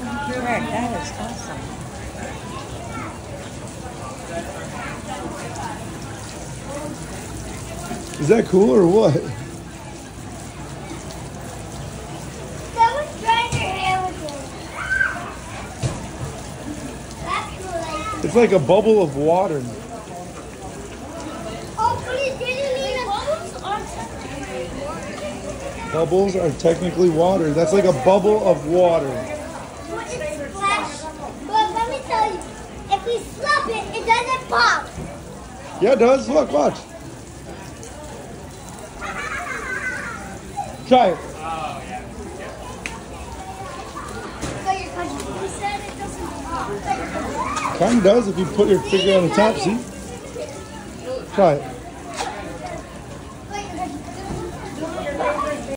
Greg, that is awesome. Is that cool or what? Someone's drying their hair with it. That's cool. It's like a bubble of water. Oh, but it didn't mean Bubbles are technically water. That's like a bubble of water. But it's splash. But let me tell you, if we slap it, it doesn't pop. Yeah, it does. Look, watch. Try it. You said it doesn't pop. Kind of does if you put your finger on the top. See? Try it.